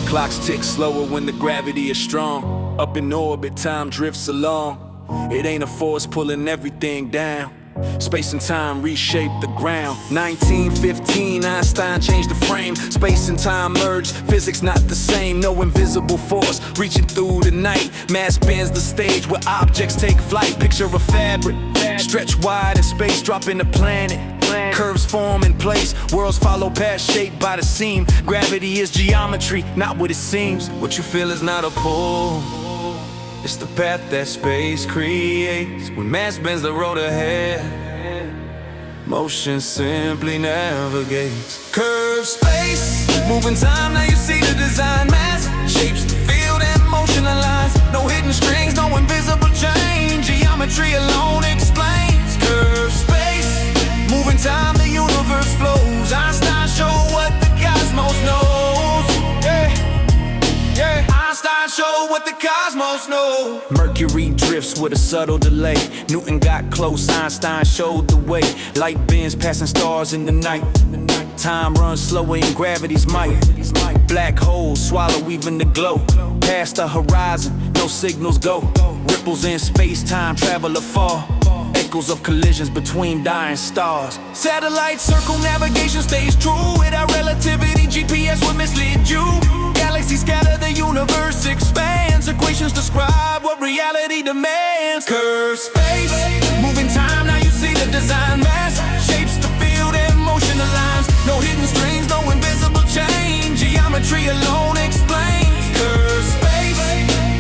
Clocks tick slower when the gravity is strong. Up in orbit, time drifts along. It ain't a force pulling everything down. Space and time reshape the ground. 1915, Einstein changed the frame. Space and time merged, physics not the same. No invisible force reaching through the night. Mass bends the stage where objects take flight. Picture a fabric, stretch wide in space, dropping the planet. Curves form in place, worlds follow paths shaped by the seam. Gravity is geometry, not what it seems. What you feel is not a pull, it's the path that space creates. When mass bends the road ahead, motion simply navigates. Curved space, moving time, now you see the design. Mass shapes the field and motion aligns. No hidden strings, no invisible chain. Geometry alone explains. Curved space, moving time, the universe flows. Einstein showed what the cosmos knows. Yeah, Einstein showed what the cosmos knows. Mercury drifts with a subtle delay. Newton got close, Einstein showed the way. Light bends passing stars in the night. Time runs slower in gravity's might. Black holes swallow even the glow. Past the horizon, no signals go. Ripples in space-time travel afar. Echoes of collisions between dying stars. Satellite circle navigation stays true. Without relativity, GPS would mislead you. Galaxies scatter, the universe expands. Equations describe what reality demands. Curved space, moving time, now you see the design. Mass shapes the field and motion aligns. No hidden strings, no invisible chain. Geometry alone explains. Curved space,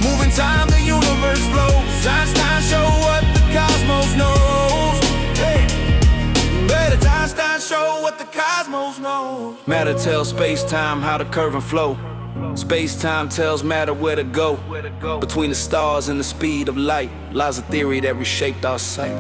moving time, the universe flows. Einstein showed what the cosmos knows. Better Einstein show what the cosmos knows. Matter tells space-time how to curve and flow. Space-time tells matter where to go. Between the stars and the speed of light lies a theory that reshaped our sight.